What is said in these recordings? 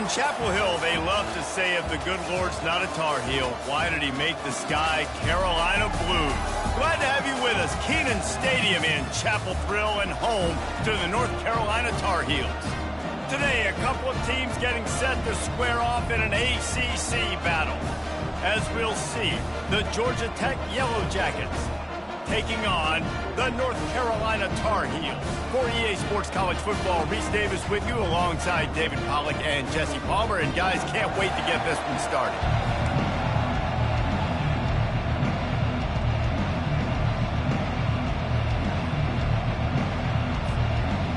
In Chapel Hill, they love to say if the good Lord's not a Tar Heel, why did he make the sky Carolina blue? Glad to have you with us. Kenan Stadium in Chapel Thrill and home to the North Carolina Tar Heels. Today, a couple of teams getting set to square off in an ACC battle. As we'll see, the Georgia Tech Yellow Jackets taking on the North Carolina Tar Heels. For EA Sports College Football, Reese Davis with you alongside David Pollack and Jesse Palmer. And guys, can't wait to get this one started.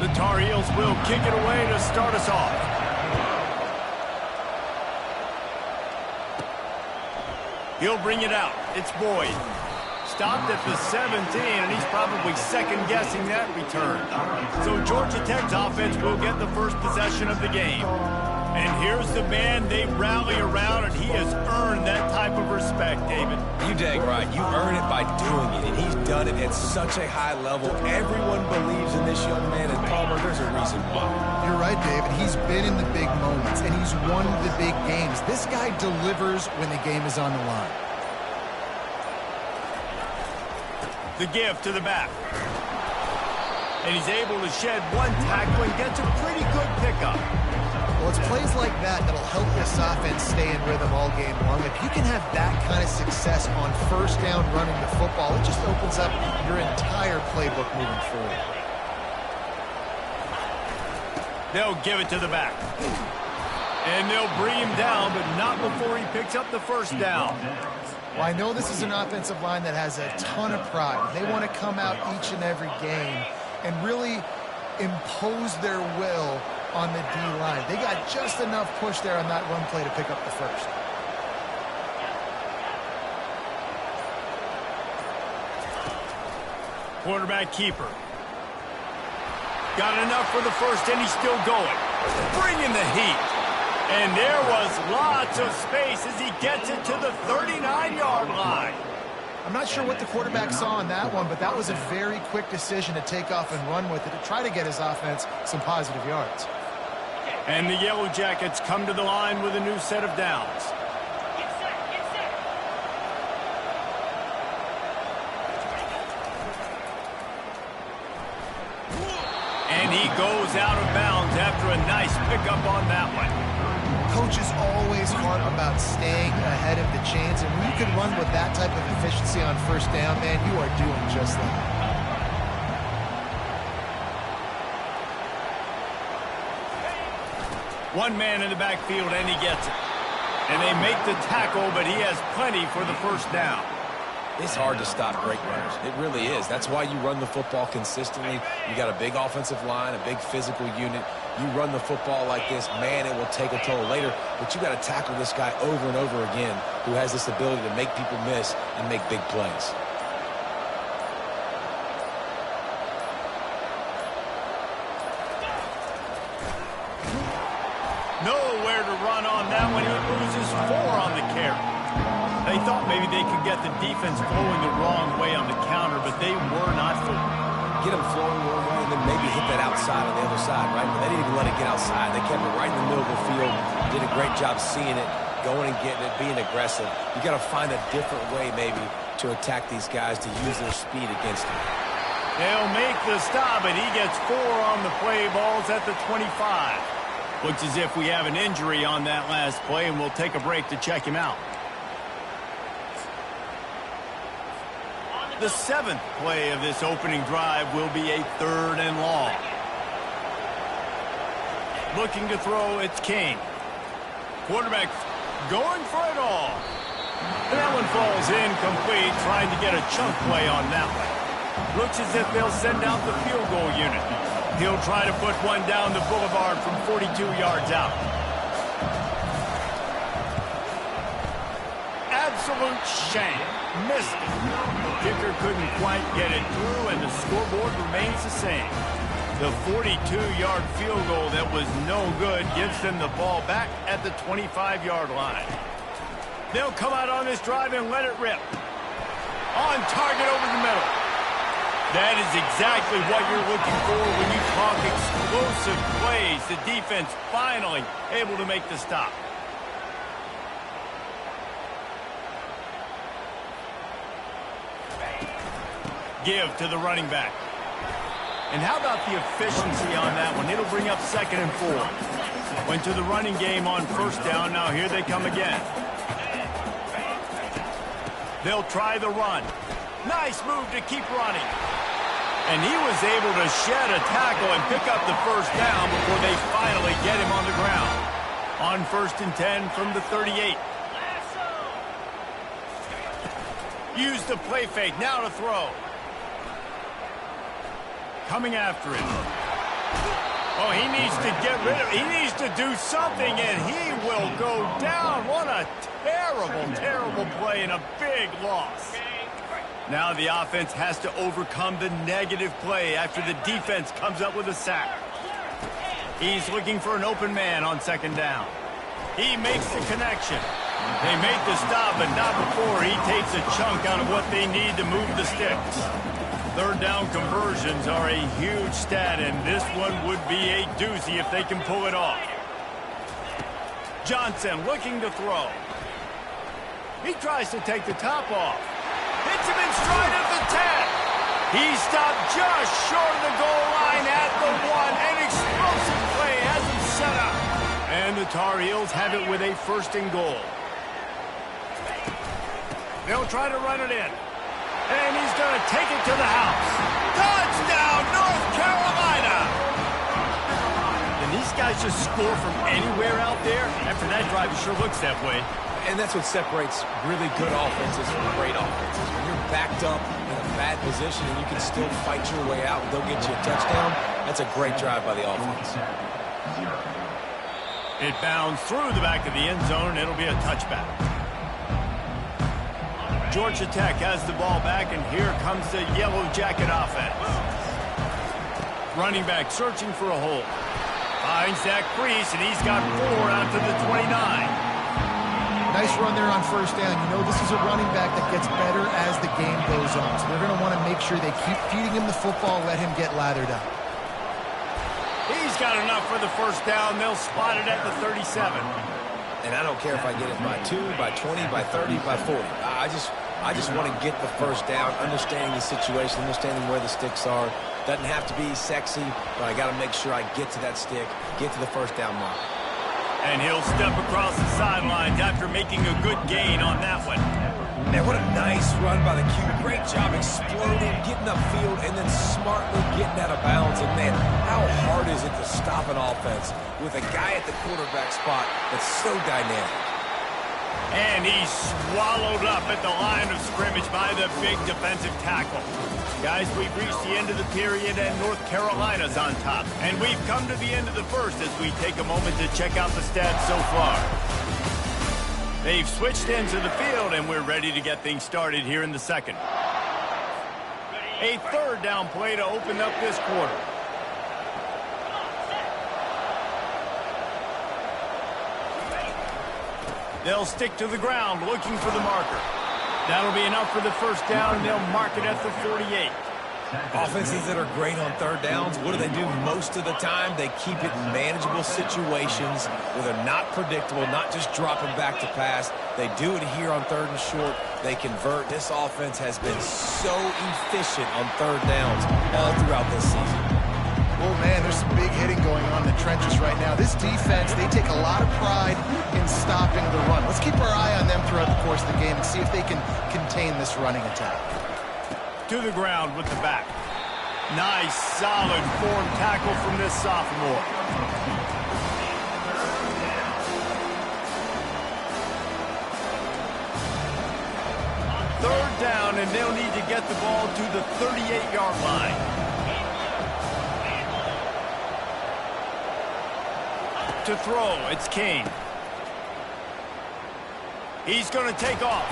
The Tar Heels will kick it away to start us off. He'll bring it out. It's Boyd. Stopped at the 17, and he's probably second-guessing that return. So Georgia Tech's offense will get the first possession of the game. And here's the man they rally around, and he has earned that type of respect, David. You dang right. You earn it by doing it, and he's done it at such a high level. Everyone believes in this young man, and Palmer, there's a reason why. You're right, David. He's been in the big moments, and he's won the big games. This guy delivers when the game is on the line. The give to the back. And he's able to shed one tackle and gets a pretty good pickup. Well, it's plays like that that'll help this offense stay in rhythm all game long. If you can have that kind of success on first down running the football, it just opens up your entire playbook moving forward. They'll give it to the back. And they'll bring him down, but not before he picks up the first down. Well, I know this is an offensive line that has a ton of pride. They want to come out each and every game and really impose their will on the D-line. They got just enough push there on that run play to pick up the first. Quarterback keeper. Got enough for the first, and he's still going. Bringing the heat. And there was lots of space as he gets it to the 39-yard line. I'm not sure what the quarterback saw on that one, but that was a very quick decision to take off and run with it to try to get his offense some positive yards. And the Yellow Jackets come to the line with a new set of downs. And he goes out of bounds after a nice pickup on that one. Coach is always hard about staying ahead of the chains, and when you can run with that type of efficiency on first down, man, you are doing just that. One man in the backfield, and he gets it. And they make the tackle, but he has plenty for the first down. It's hard to stop great runners. It really is. That's why you run the football consistently. You got a big offensive line, a big physical unit. You run the football like this, man, it will take a toll later. But you got to tackle this guy over and over again who has this ability to make people miss and make big plays. Nowhere to run on that one. He loses 4 on the carry. They thought maybe they could get the defense flowing the wrong way on the counter, but they were not fooled. Get them flowing one way and then maybe hit that outside on the other side, right? But they didn't even let it get outside. They kept it right in the middle of the field, did a great job seeing it, going and getting it, being aggressive. You got to find a different way maybe to attack these guys to use their speed against them. They'll make the stop, and he gets 4 on the play. Balls at the 25. Looks as if we have an injury on that last play, and we'll take a break to check him out. The 7th play of this opening drive will be a 3rd and long. Looking to throw, it's King. Quarterback going for it all. And that one falls incomplete, trying to get a chunk play on that one. Looks as if they'll send out the field goal unit. He'll try to put one down the boulevard from 42 yards out. Absolute shame. Missed it. The kicker couldn't quite get it through, and the scoreboard remains the same. The 42-yard field goal that was no good gives them the ball back at the 25-yard line. They'll come out on this drive and let it rip. On target over the middle. That is exactly what you're looking for when you talk explosive plays. The defense finally able to make the stop. Give to the running back. And how about the efficiency on that one? It'll bring up 2nd and 4. Went to the running game on 1st down. Now here they come again. They'll try the run. Nice move to keep running. And he was able to shed a tackle and pick up the 1st down before they finally get him on the ground. On 1st and 10 from the 38. Use the play fake. Now to throw. Coming after him. Oh, he needs to get rid of it. He needs to do something, and he will go down. What a terrible, terrible play and a big loss. Now the offense has to overcome the negative play after the defense comes up with a sack. He's looking for an open man on 2nd down. He makes the connection. They make the stop, but not before he takes a chunk out of what they need to move the sticks. 3rd down conversions are a huge stat, and this one would be a doozy if they can pull it off. Johnson looking to throw. He tries to take the top off. Hits him in stride at the 10. He stopped just short of the goal line at the 1. An explosive play has him set up. And the Tar Heels have it with a 1st and goal. They'll try to run it in. And he's going to take it to the house. Touchdown, North Carolina! And these guys just score from anywhere out there. After that drive, it sure looks that way. And that's what separates really good offenses from great offenses. When you're backed up in a bad position and you can still fight your way out and they'll get you a touchdown, that's a great drive by the offense. It bounds through the back of the end zone, and it'll be a touchback. Georgia Tech has the ball back, and here comes the Yellow Jacket offense. Running back searching for a hole. Finds that crease, and he's got 4 out to the 29. Nice run there on 1st down. You know, this is a running back that gets better as the game goes on. So they're going to want to make sure they keep feeding him the football, let him get lathered up. He's got enough for the 1st down. They'll spot it at the 37. And I don't care if I get it by 2, by 20, by 30, by 40. I just want to get the 1st down, understanding the situation, understanding where the sticks are. Doesn't have to be sexy, but I got to make sure I get to that stick, get to the 1st down mark. And he'll step across the sidelines after making a good gain on that one. Man, what a nice run by the Q. Great job exploding, getting upfield, and then smartly getting out of bounds. And, man, how hard is it to stop an offense with a guy at the quarterback spot that's so dynamic? And he's swallowed up at the line of scrimmage by the big defensive tackle. Guys, we've reached the end of the period, and North Carolina's on top. And we've come to the end of the 1st as we take a moment to check out the stats so far. They've switched into the field, and we're ready to get things started here in the 2nd. A 3rd down play to open up this quarter. They'll stick to the ground looking for the marker. That'll be enough for the 1st down, and they'll mark it at the 48. Offenses that are great on 3rd downs, what do? Most of the time? They keep it in manageable situations where they're not predictable, not just dropping back to pass. They do it here on 3rd and short. They convert. This offense has been so efficient on 3rd downs all throughout this season. Oh, man, there's some big hitting going on in the trenches right now. This defense, they take a lot of pride in stopping the run. Let's keep our eye on them throughout the course of the game and see if they can contain this running attack. To the ground with the back. Nice, solid form tackle from this sophomore. Third down, and they'll need to get the ball to the 38-yard line. To throw, it's King. He's going to take off.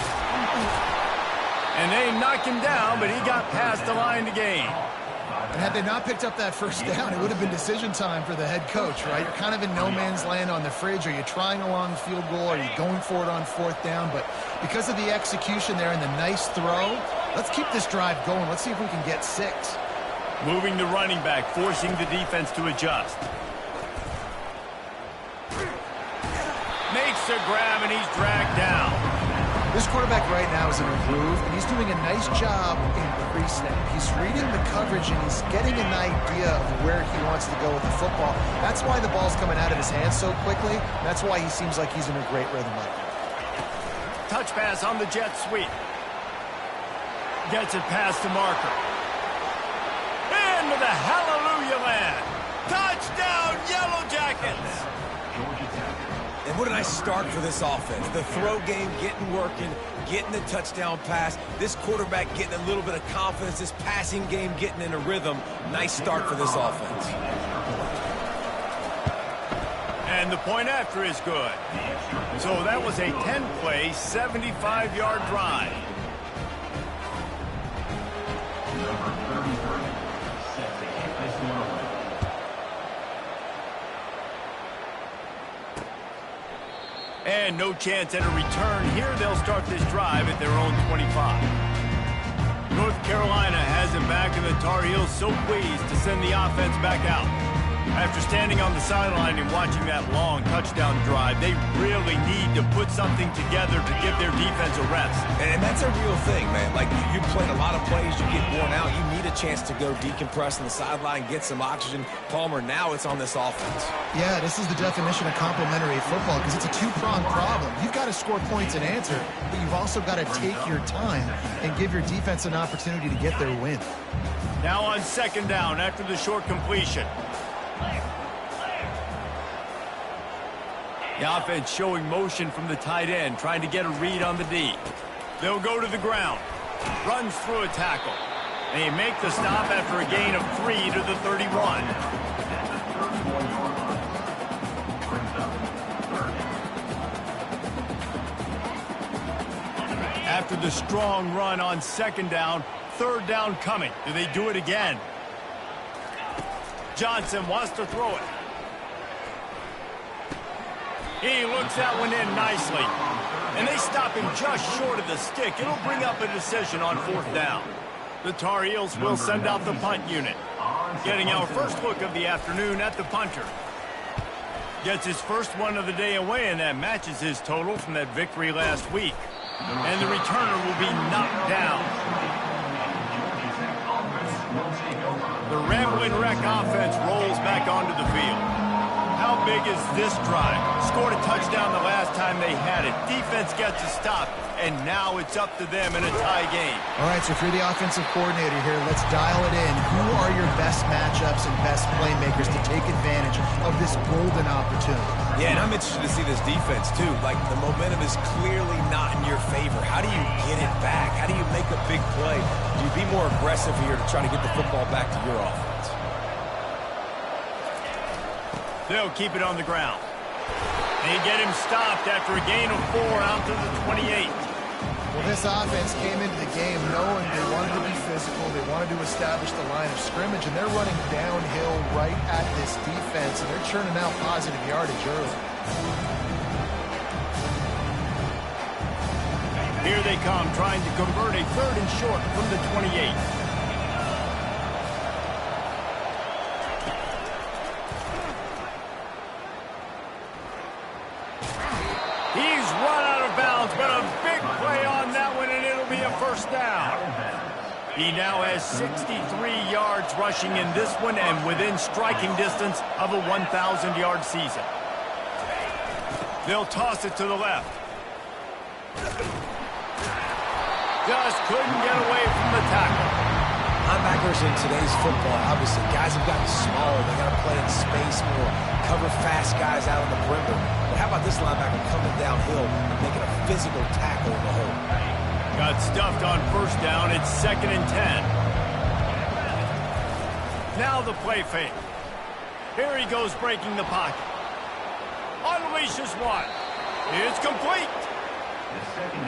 And they knock him down, but he got past the line to gain. And had they not picked up that 1st down, it would have been decision time for the head coach, right? You're kind of in no man's land on the fridge. Are you trying a long field goal? Are you going for it on 4th down? But because of the execution there and the nice throw, let's keep this drive going. Let's see if we can get 6. Moving the running back, forcing the defense to adjust. Makes a grab, and he's dragged down. This quarterback right now is in a groove, and he's doing a nice job in pre-snap. He's reading the coverage, and he's getting an idea of where he wants to go with the football. That's why the ball's coming out of his hands so quickly. That's why he seems like he's in a great rhythm right now. Touch pass on the jet sweep. Gets it past the marker. Into the hallelujah land. Touchdown, Yellow Jackets. And what a nice start for this offense. The throw game getting working, getting the touchdown pass. This quarterback getting a little bit of confidence. This passing game getting in a rhythm. Nice start for this offense. And the point after is good. So that was a 10-play, 75-yard drive. And no chance at a return here. They'll start this drive at their own 25. North Carolina has him back, and the Tar Heels so pleased to send the offense back out. After standing on the sideline and watching that long touchdown drive, they really need to put something together to give their defense a rest. And that's a real thing, man. Like, you played a lot of plays, you get worn out, you need a chance to go decompress on the sideline, get some oxygen. Palmer, now it's on this offense. Yeah, this is the definition of complementary football because it's a two-pronged problem. You've got to score points and answer, but you've also got to take your time and give your defense an opportunity to get their win. Now on second down after the short completion. The offense showing motion from the tight end, trying to get a read on the D. They'll go to the ground. Runs through a tackle. They make the stop after a gain of 3 to the 31. After the strong run on second down, third down coming. Do they do it again? Johnson wants to throw it. He looks that one in nicely. And they stop him just short of the stick. It'll bring up a decision on fourth down. The Tar Heels will send out the punt unit. Getting our first look of the afternoon at the punter. Gets his first one of the day away, and that matches his total from that victory last week. And the returner will be knocked down. The Ramblin' Wreck offense rolls back onto the field. How big is this drive? Scored a touchdown the last time they had it. Defense gets a stop, and now it's up to them in a tie game. All right, so if you're the offensive coordinator here, let's dial it in. Who are your best matchups and best playmakers to take advantage of this golden opportunity? Yeah, and I'm interested to see this defense, too. Like, the momentum is clearly not in your favor. How do you get it back? How do you make a big play? Do you be more aggressive here to try to get the football back to your offense? They'll keep it on the ground. They get him stopped after a gain of 4 out to the 28. Well, this offense came into the game knowing they wanted to be physical, they wanted to establish the line of scrimmage, and they're running downhill right at this defense, and they're churning out positive yardage early. Here they come, trying to convert a third and short from the 28. He's run out of bounds, but a big play on that one, and it'll be a first down. He now has 63 yards rushing in this one and within striking distance of a 1,000-yard season. They'll toss it to the left. Just couldn't get away from the tackle. Linebackers in today's football, obviously, guys have gotten smaller. They got to play in space more, cover fast guys out on the perimeter. But how about this linebacker coming downhill and making a physical tackle in the hole? Got stuffed on first down. It's 2nd and 10. Now the play fake. Here he goes breaking the pocket. Unleashes one. It's complete.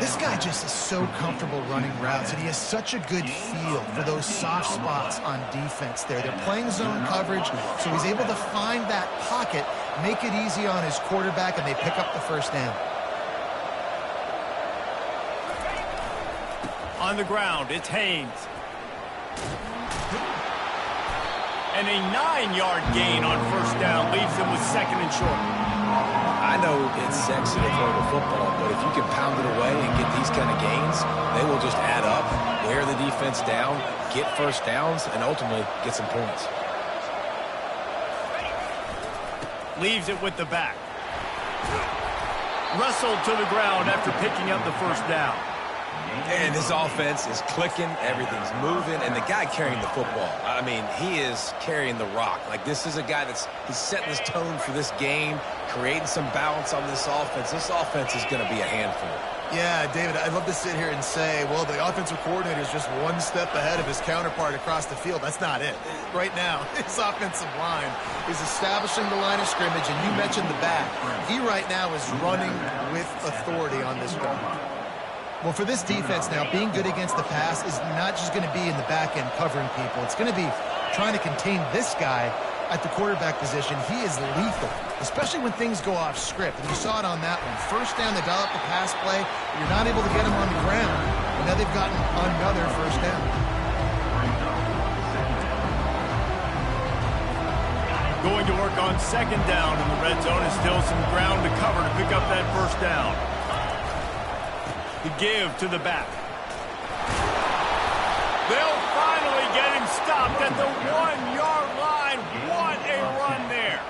This guy just is so comfortable running routes, and he has such a good feel for those soft spots on defense there. They're playing zone coverage, so he's able to find that pocket, make it easy on his quarterback, and they pick up the first down. On the ground, it's Haynes. And a 9-yard gain on first down leaves him with second and short. I know it's sexy to throw the football, but if you can pound it away and get these kind of gains, they will just add up, wear the defense down, get first downs, and ultimately get some points. Leaves it with the back. Wrestled to the ground after picking up the first down. And this offense is clicking, everything's moving, and the guy carrying the football, I mean, he is carrying the rock. Like, this is a guy he's setting this tone for this game, creating some balance on this offense. This offense is going to be a handful. Yeah, David, I'd love to sit here and say, well, the offensive coordinator is just one step ahead of his counterpart across the field. That's not it. Right now, his offensive line is establishing the line of scrimmage, and you mentioned the back. He right now is running with authority on this drive. Well, for this defense now, being good against the pass is not just going to be in the back end covering people. It's going to be trying to contain this guy at the quarterback position. He is lethal, especially when things go off script. And you saw it on that one. First down, they dial up the pass play. You're not able to get him on the ground. And now they've gotten another first down. Going to work on second down in the red zone is still some ground to cover to pick up that first down. The give to the back. They'll finally get him stopped at the 1-yard line. What a run there.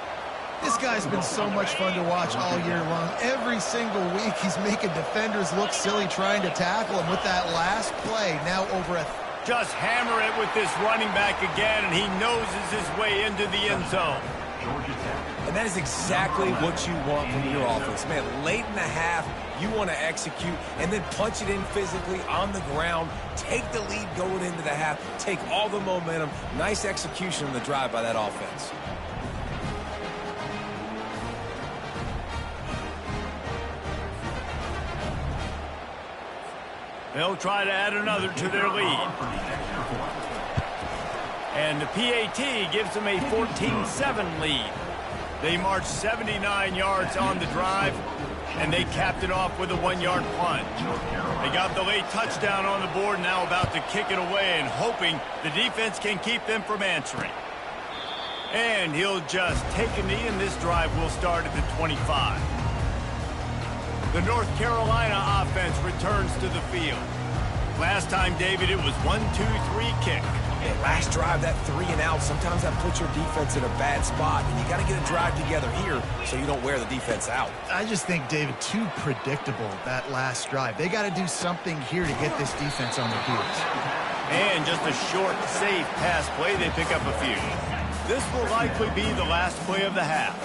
This guy's been so much fun to watch all year long. Every single week he's making defenders look silly trying to tackle him with that last play. Now over a... Just hammer it with this running back again, and he noses his way into the end zone. And that is exactly what you want from your offense. Man, late in the half, you want to execute and then punch it in physically on the ground, take the lead going into the half, take all the momentum. Nice execution on the drive by that offense. They'll try to add another to their lead. And the PAT gives them a 14-7 lead. They marched 79 yards on the drive, and they capped it off with a 1-yard plunge. They got the late touchdown on the board, now about to kick it away and hoping the defense can keep them from answering. And he'll just take a knee, and this drive will start at the 25. The North Carolina offense returns to the field. Last time, David, it was 1-2-3 kick. Yeah, last drive, that 3 and out, sometimes that puts your defense in a bad spot, and you got to get a drive together here so you don't wear the defense out. I just think, David, too predictable, that last drive. They got to do something here to get this defense on their heels. And just a short, safe pass play, they pick up a few. This will likely be the last play of the half.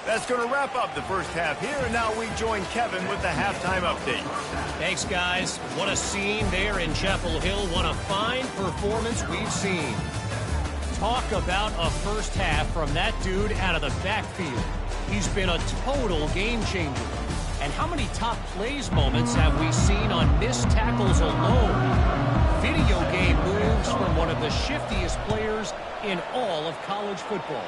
That's going to wrap up the first half here, and now we join Kevin with the halftime update. Thanks, guys. What a scene there in Chapel Hill. What a fine performance we've seen. Talk about a first half from that dude out of the backfield. He's been a total game changer. And how many top plays moments have we seen on missed tackles alone? Video game moves from one of the shiftiest players in all of college football.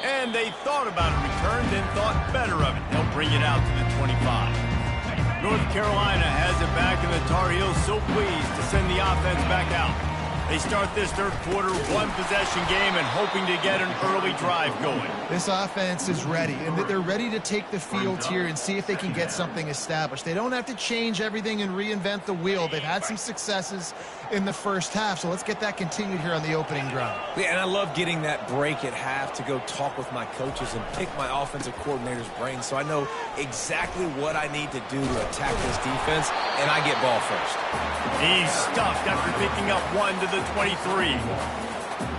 And they thought about a return, then thought better of it. They'll bring it out to the 25. North Carolina has it back, and the Tar Heels so pleased to send the offense back out. They start this third quarter, one-possession game, and hoping to get an early drive going. This offense is ready, and they're ready to take the field here and see if they can get something established. They don't have to change everything and reinvent the wheel. They've had some successes in the first half, so let's get that continued here on the opening drive. Yeah, and I love getting that break at half to go talk with my coaches and pick my offensive coordinator's brain so I know exactly what I need to do to attack this defense, and I get ball first. He's stuffed after picking up one to the 23.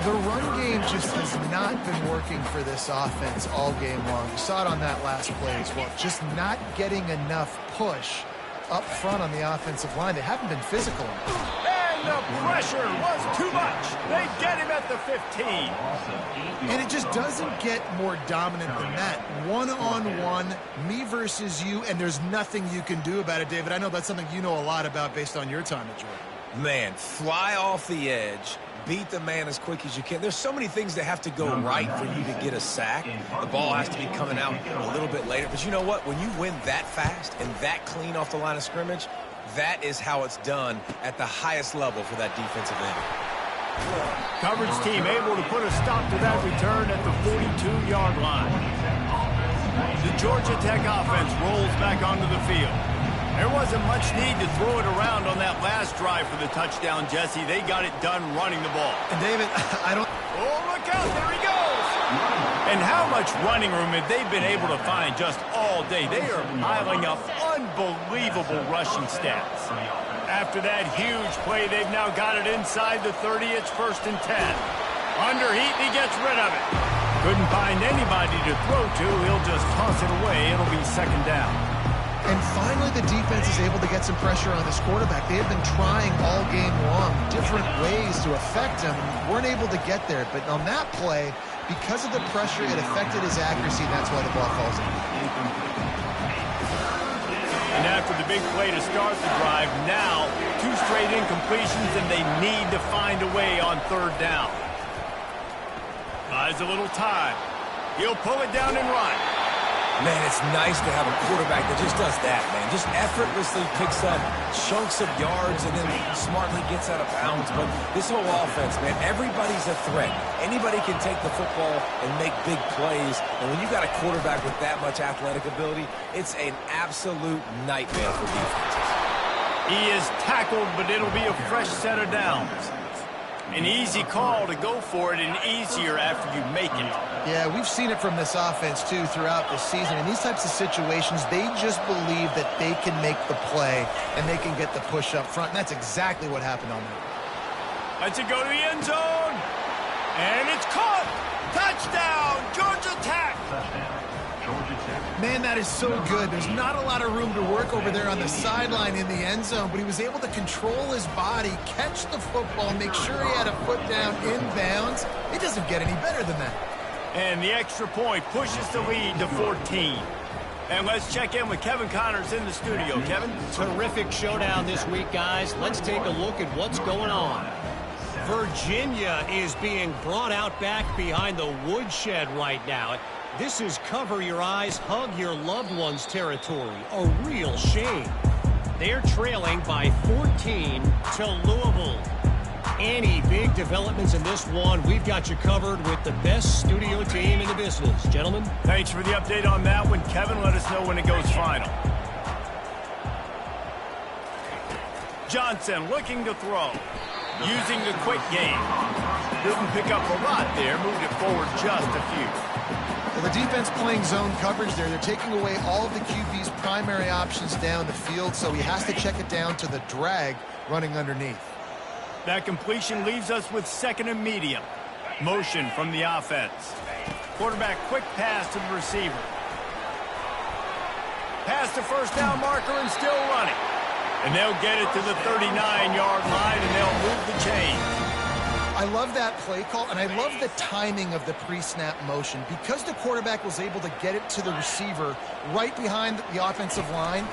The run game just has not been working for this offense all game long. You saw it on that last play as well. Just not getting enough push up front on the offensive line. They haven't been physical enough. And the pressure was too much. They get him at the 15. And it just doesn't get more dominant than that. One-on-one, me versus you, and there's nothing you can do about it, David. I know that's something you know a lot about based on your time at Georgia. Man, fly off the edge. Beat the man as quick as you can. There's so many things that have to go right for you to get a sack. The ball has to be coming out a little bit later. But you know what? When you win that fast and that clean off the line of scrimmage, that is how it's done at the highest level for that defensive end. Coverage team able to put a stop to that return at the 42-yard line. The Georgia Tech offense rolls back onto the field. There wasn't much need to throw it around on that last drive for the touchdown, Jesse. They got it done running the ball. And David, I don't... Oh, look out, there he goes! And how much running room have they been able to find just all day? They are piling up unbelievable rushing stats. After that huge play, they've now got it inside the 30. It's 1st and 10. Under heat, he gets rid of it. Couldn't find anybody to throw to. He'll just toss it away. It'll be 2nd down. And finally, the defense is able to get some pressure on this quarterback. They have been trying all game long different ways to affect him, and weren't able to get there. But on that play, because of the pressure, it affected his accuracy, and that's why the ball falls in. And after the big play to start the drive, now 2 straight incompletions, and they need to find a way on 3rd down. Buys a little time. He'll pull it down and run. Man, it's nice to have a quarterback that just does that, man. Just effortlessly picks up chunks of yards and then smartly gets out of bounds. But this whole offense, man, everybody's a threat. Anybody can take the football and make big plays. And when you got a quarterback with that much athletic ability, it's an absolute nightmare for defenses. He is tackled, but it'll be a fresh set of downs. An easy call to go for it, and easier after you make it. Yeah, we've seen it from this offense, too, throughout the season. In these types of situations, they just believe that they can make the play and they can get the push up front, and that's exactly what happened on that. Lets it go to the end zone, and it's caught. Touchdown, Georgia Tech. Man, that is so good. There's not a lot of room to work over there on the sideline in the end zone, but he was able to control his body, catch the football, make sure he had a foot down inbounds. It doesn't get any better than that. And the extra point pushes the lead to 14. And let's check in with Kevin Connors in the studio. Kevin? Terrific showdown this week, guys. Let's take a look at what's going on. Virginia is being brought out back behind the woodshed right now. This is cover your eyes, hug your loved ones territory. A real shame. They're trailing by 14 to Louisville. Any big developments in this one, we've got you covered with the best studio team in the business. Gentlemen? Thanks for the update on that one. Kevin, let us know when it goes final. Johnson looking to throw. Using the quick game. Didn't pick up a lot there. Moved it forward just a few. Well, the defense playing zone coverage there. They're taking away all of the QB's primary options down the field, so he has to check it down to the drag running underneath. That completion leaves us with 2nd and medium. Motion from the offense. Quarterback quick pass to the receiver. Pass to 1st down marker and still running. And they'll get it to the 39-yard line, and they'll move the chains. I love that play call, and I love the timing of the pre-snap motion. Because the quarterback was able to get it to the receiver right behind the offensive line,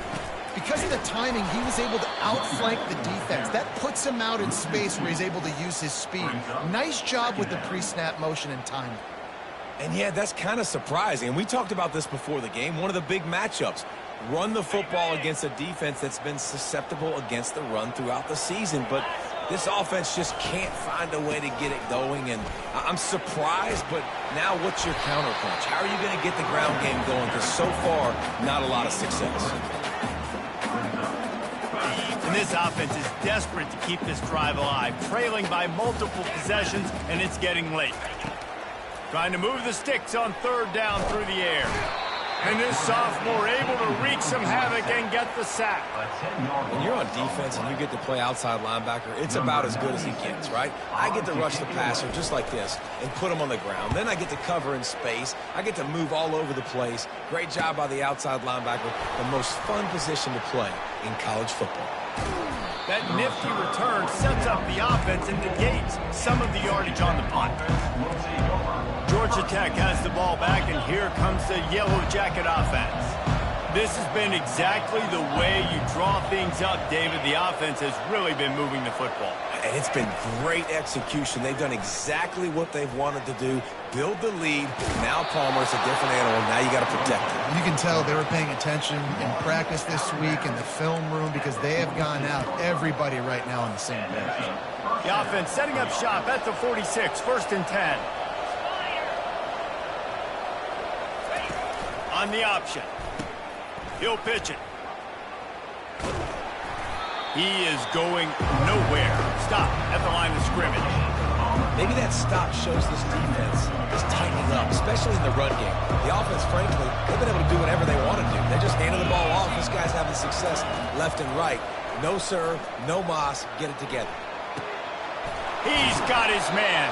because of the timing, he was able to outflank the defense. That puts him out in space where he's able to use his speed. Nice job with the pre-snap motion and timing. And yeah, that's kind of surprising. And we talked about this before the game. One of the big matchups. Run the football against a defense that's been susceptible against the run throughout the season. But this offense just can't find a way to get it going. And I'm surprised, but now what's your counterpunch? How are you going to get the ground game going? Because so far, not a lot of success. And this offense is desperate to keep this drive alive, trailing by multiple possessions, and it's getting late. Trying to move the sticks on 3rd down through the air. And this sophomore able to wreak some havoc and get the sack. When you're on defense and you get to play outside linebacker, it's about as good as he gets, right? I get to rush the passer just like this and put him on the ground. Then I get to cover in space. I get to move all over the place. Great job by the outside linebacker. The most fun position to play in college football. That nifty return sets up the offense and negates some of the yardage on the punt. Georgia Tech has the ball back, and here comes the Yellow Jacket offense. This has been exactly the way you draw things up, David. The offense has really been moving the football. And it's been great execution. They've done exactly what they've wanted to do. Build the lead. Now Palmer's a different animal. Now you got to protect him. You can tell they were paying attention in practice this week in the film room because they have gone out, everybody right now on the same page. The offense setting up shop at the 46, 1st and 10. On the option. He'll pitch it. He is going nowhere. Stop at the line of scrimmage. Maybe that stop shows this defense is tightening up, especially in the run game. The offense, frankly, they've been able to do whatever they want to do. They just handed the ball off. This guy's having success left and right. No sir, no mas. Get it together. He's got his man.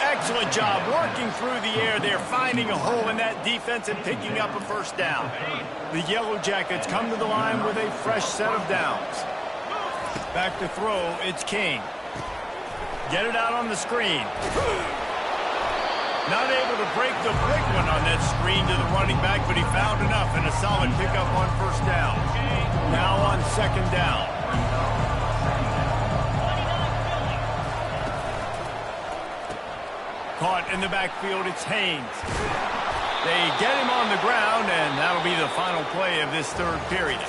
Excellent job working through the air there, finding a hole in that defense and picking up a first down. The Yellow Jackets come to the line with a fresh set of downs. Back to throw, it's King. Get it out on the screen. Not able to break the big one on that screen to the running back, but he found enough and a solid pickup on first down. Now on 2nd down. Caught in the backfield, it's Haynes. They get him on the ground, and that'll be the final play of this 3rd period.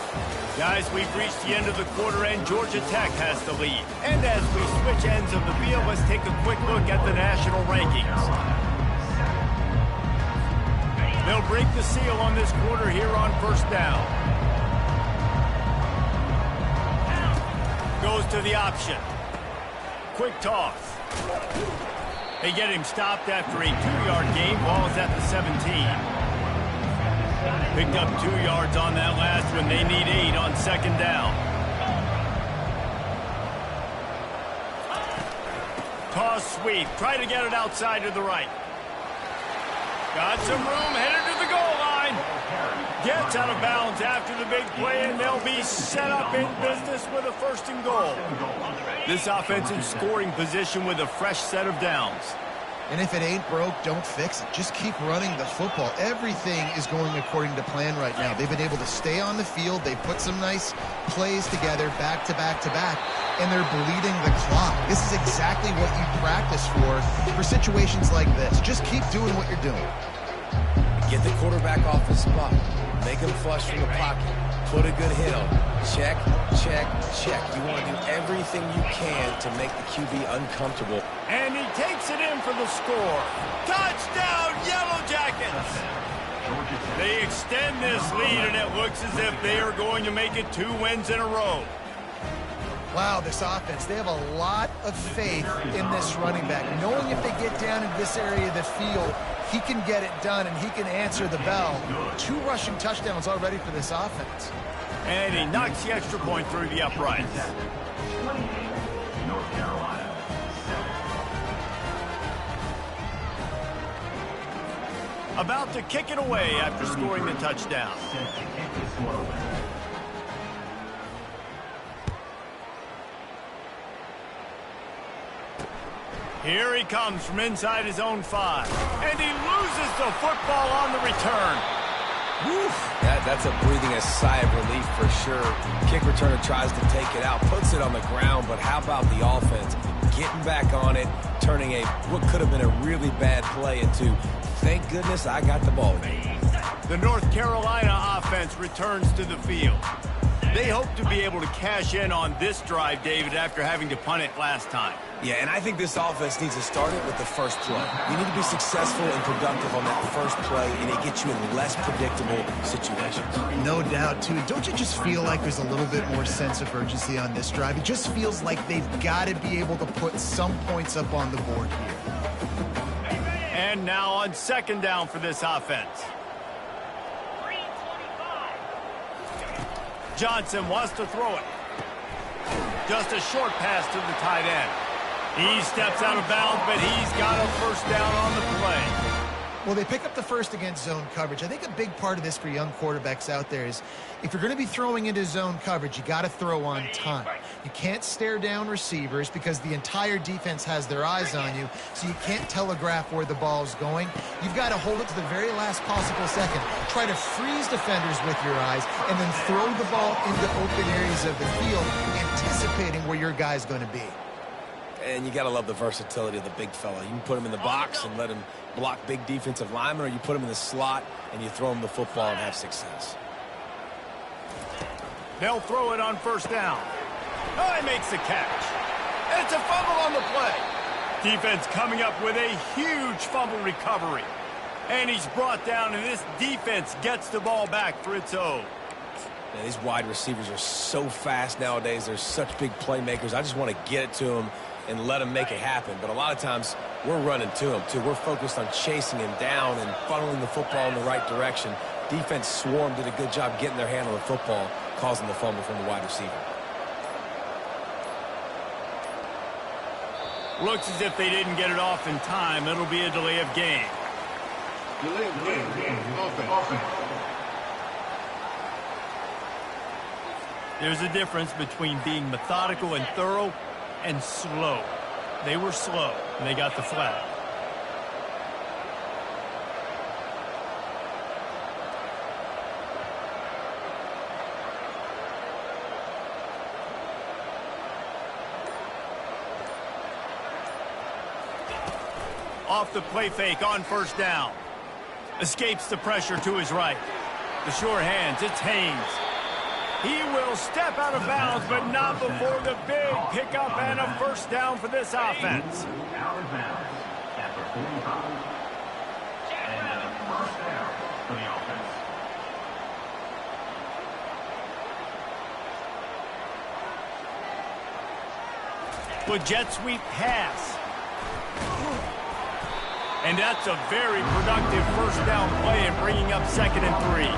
Guys, we've reached the end of the quarter, and Georgia Tech has the lead. And as we switch ends of the field, let's take a quick look at the national rankings. They'll break the seal on this quarter here on 1st down. Goes to the option. Quick toss. They get him stopped after a 2-yard gain. Ball is at the 17. Picked up 2 yards on that last one. They need 8 on 2nd down. Toss sweep. Try to get it outside to the right. Got some room. Headed to the goal line. Gets out of bounds after the big play, and they'll be set up in business with a 1st and goal. This offense in scoring position with a fresh set of downs. And if it ain't broke, don't fix it. Just keep running the football. Everything is going according to plan right now. They've been able to stay on the field. They've put some nice plays together back to back to back, and they're bleeding the clock. This is exactly what you practice for situations like this. Just keep doing what you're doing. Get the quarterback off his spot. Make him flush from the pocket. Put a good hit on him. Check, check, check. You want to do everything you can to make the QB uncomfortable. And he takes it in for the score. Touchdown, Yellow Jackets! They extend this lead, and it looks as if they are going to make it 2 wins in a row. Wow, this offense, they have a lot of faith in this running back. Knowing if they get down into this area of the field, he can get it done and he can answer the bell. 2 rushing touchdowns already for this offense. And he knocks the extra point through the uprights. North Carolina. About to kick it away after scoring the touchdown. Here he comes from inside his own 5. And he loses the football on the return. That's a breathing a sigh of relief for sure. Kick returner tries to take it out, puts it on the ground, but how about the offense? Getting back on it, turning what could have been a really bad play into, thank goodness I got the ball. The North Carolina offense returns to the field. They hope to be able to cash in on this drive, David, after having to punt it last time. Yeah, and I think this offense needs to start it with the first play. You need to be successful and productive on that first play, and it gets you in less predictable situations. No doubt, too. Don't you just feel like there's a little bit more sense of urgency on this drive? It just feels like they've got to be able to put some points up on the board here. And now on 2nd down for this offense. Johnson wants to throw it. Just a short pass to the tight end. He steps out of bounds, but he's got a first down on the play. Well, they pick up the first against zone coverage. I think a big part of this for young quarterbacks out there is if you're going to be throwing into zone coverage, you got to throw on time. You can't stare down receivers because the entire defense has their eyes on you, so you can't telegraph where the ball's going. You've got to hold it to the very last possible second. Try to freeze defenders with your eyes and then throw the ball into open areas of the field, anticipating where your guy's going to be. And you got to love the versatility of the big fella. You can put him in the box and let him block big defensive linemen, or you put him in the slot and you throw him the football and have success. They'll throw it on first down. Oh, he makes the catch. And it's a fumble on the play. Defense coming up with a huge fumble recovery. And he's brought down, and this defense gets the ball back for its own. Man, these wide receivers are so fast nowadays. They're such big playmakers. I just want to get it to them and let him make it happen. But a lot of times, we're running to him, too. We're focused on chasing him down and funneling the football in the right direction. Defense swarm did a good job getting their hand on the football, causing the fumble from the wide receiver. Looks as if they didn't get it off in time. It'll be a delay of game. Delay of game. Offense. There's a difference between being methodical and thorough and slow. They were slow, and they got the flag. Off the play fake on first down. Escapes the pressure to his right. The sure hands, it's Haynes. He will step out of bounds, but not before the big pickup and a first down for this offense. Out of bounds at the 45. And a first down for the offense. With jet sweep pass. And that's a very productive first down play and bringing up 2nd and 3.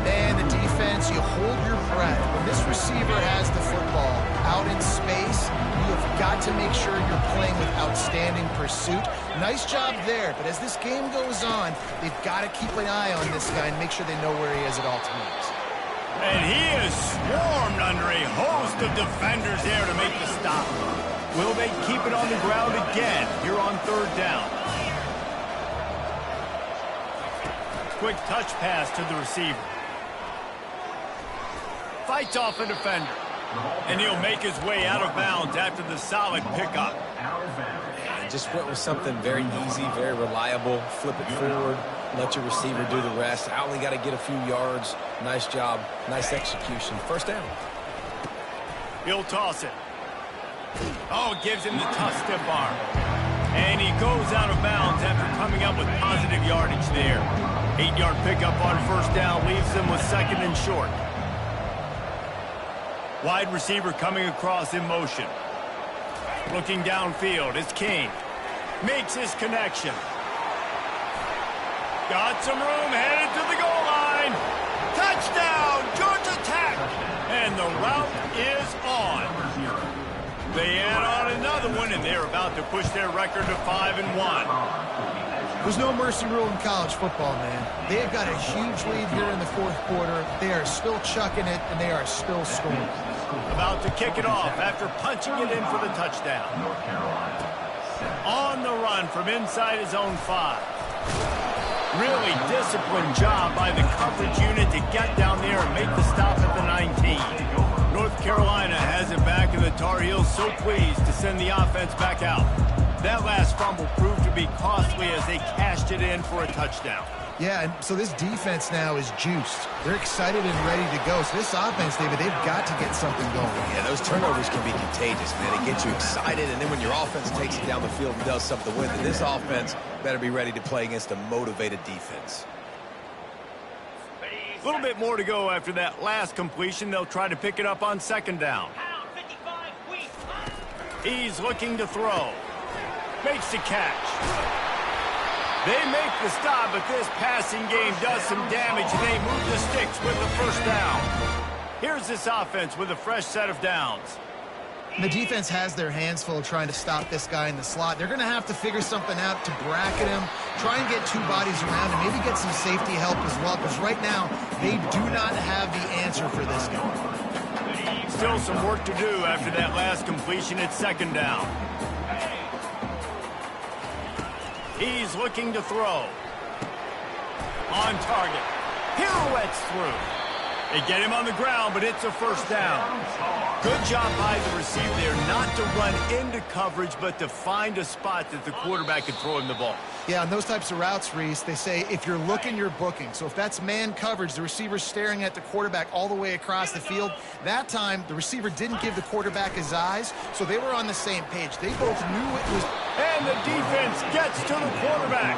Man, the defense, you hold your breath. When this receiver has the football out in space, you have got to make sure you're playing with outstanding pursuit. Nice job there, but as this game goes on, they've got to keep an eye on this guy and make sure they know where he is at all times. And he is swarmed under a host of defenders there to make the stop. Will they keep it on the ground again here on 3rd down? Quick touch pass to the receiver. Fights off a defender. And he'll make his way out of bounds after the solid pickup. And just went with something very easy, very reliable. Flip it forward, let your receiver do the rest. I only got to get a few yards. Nice job, nice execution. First down. He'll toss it. Oh, gives him the tough stiff arm. And he goes out of bounds after coming up with positive yardage there. 8-yard pickup on first down leaves them with 2nd and short. Wide receiver coming across in motion. Looking downfield, it's King. Makes his connection. Got some room, headed to the goal line. Touchdown, Georgia Tech. And the route is on. They add on another one, and they're about to push their record to 5-1. There's no mercy rule in college football, man. They have got a huge lead here in the 4th quarter. They are still chucking it, and they are still scoring. About to kick it off after punching it in for the touchdown. On the run from inside his own 5. Really disciplined job by the coverage unit to get down there and make the stop at the 19. North Carolina has it back, and the Tar Heels so pleased to send the offense back out. That last fumble proved to be costly as they cashed it in for a touchdown. Yeah, and so this defense now is juiced. They're excited and ready to go. So this offense, David, they've got to get something going. Yeah, those turnovers can be contagious, man. They get you excited, and then when your offense takes it down the field and does something to win, then this offense better be ready to play against a motivated defense. A little bit more to go after that last completion. They'll try to pick it up on 2nd down. He's looking to throw. Makes the catch. They make the stop, but this passing game does some damage, and they move the sticks with the first down. Here's this offense with a fresh set of downs. The defense has their hands full trying to stop this guy in the slot. They're going to have to figure something out to bracket him, try and get two bodies around him, maybe get some safety help as well, because right now they do not have the answer for this guy. Still some work to do after that last completion at second down. He's looking to throw. On target. Pirouettes through. They get him on the ground, but it's a first down. Good job by the receiver there not to run into coverage, but to find a spot that the quarterback can throw him the ball. Yeah, on those types of routes, Reese, they say if you're looking, you're booking. So if that's man coverage, the receiver's staring at the quarterback all the way across the field. That time, the receiver didn't give the quarterback his eyes, so they were on the same page. They both knew it was... And the defense gets to the quarterback.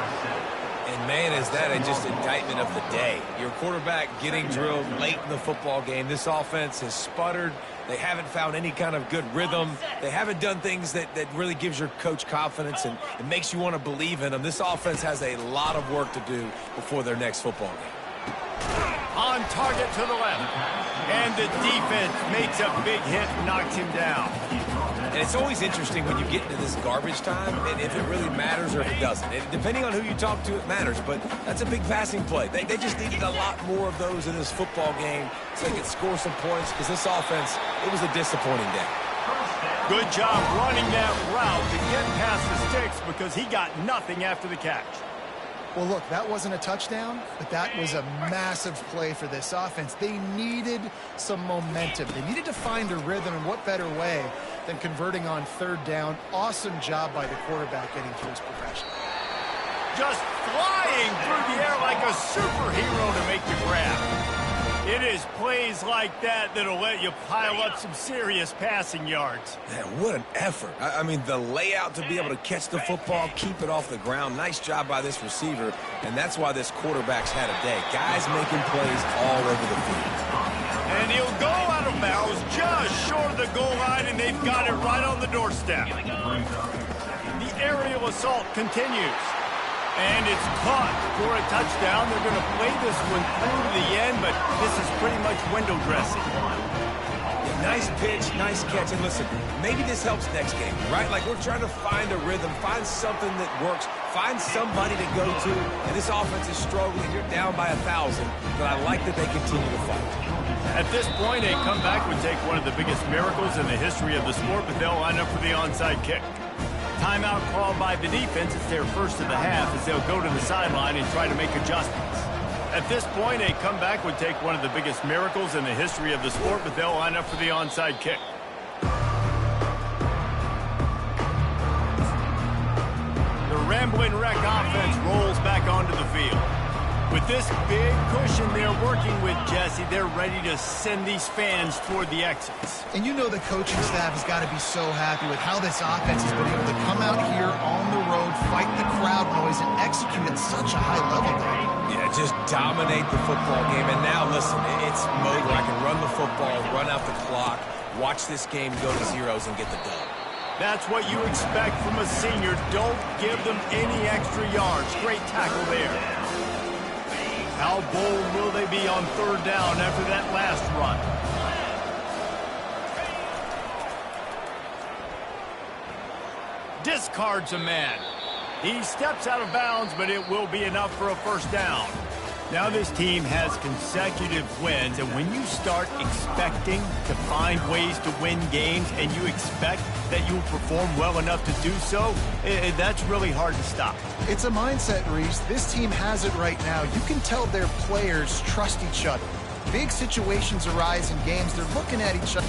And, man, is that just indictment of the day. Your quarterback getting drilled late in the football game. This offense has sputtered. They haven't found any kind of good rhythm. They haven't done things that really gives your coach confidence and it makes you want to believe in them. This offense has a lot of work to do before their next football game. On target to the left. And the defense makes a big hit and knocks him down. And it's always interesting when you get into this garbage time and if it really matters or if it doesn't. And depending on who you talk to, it matters. But that's a big passing play. They just needed a lot more of those in this football game so they could score some points because this offense, it was a disappointing day. Good job running that route to get past the sticks because he got nothing after the catch. Well, look, that wasn't a touchdown, but that was a massive play for this offense. They needed some momentum. They needed to find a rhythm, and what better way than converting on third down. Awesome job by the quarterback getting to his progression. Just flying through the air like a superhero to make the grab. It is plays like that that'll let you pile up some serious passing yards. Man, what an effort. I mean, the layout to be able to catch the football, keep it off the ground. Nice job by this receiver, and that's why this quarterback's had a day. Guys making plays all over the field. And he'll go out of bounds just short of the goal line, and they've got it right on the doorstep. The aerial assault continues. And it's caught for a touchdown. They're going to play this one through to the end, but this is pretty much window dressing. Nice pitch, nice catch. And listen, maybe this helps next game, right? Like we're trying to find a rhythm, find something that works, find somebody to go to. And this offense is struggling. You're down by 1,000, but I like that they continue to fight. At this point, a comeback would take one of the biggest miracles in the history of the sport, but they'll line up for the onside kick. Timeout called by the defense. It's their first of the half as they'll go to the sideline and try to make adjustments. At this point, a comeback would take one of the biggest miracles in the history of the sport, but they'll line up for the onside kick. The Ramblin' Wreck offense rolls back onto the field. With this big cushion they're working with, Jesse, they're ready to send these fans toward the exits. And you know the coaching staff has got to be so happy with how this offense has been able to come out here on the road, fight the crowd noise, and execute at such a high level. Yeah, just dominate the football game. And now, listen, it's mode where I can run the football, run out the clock, watch this game go to zeros and get the dub. That's what you expect from a senior. Don't give them any extra yards. Great tackle there. How bold will they be on third down after that last run? Discards a man. He steps out of bounds, but it will be enough for a first down. Now this team has consecutive wins, and when you start expecting to find ways to win games and you expect that you'll perform well enough to do so, that's really hard to stop. It's a mindset, Reese. This team has it right now. You can tell their players trust each other. Big situations arise in games. They're looking at each other.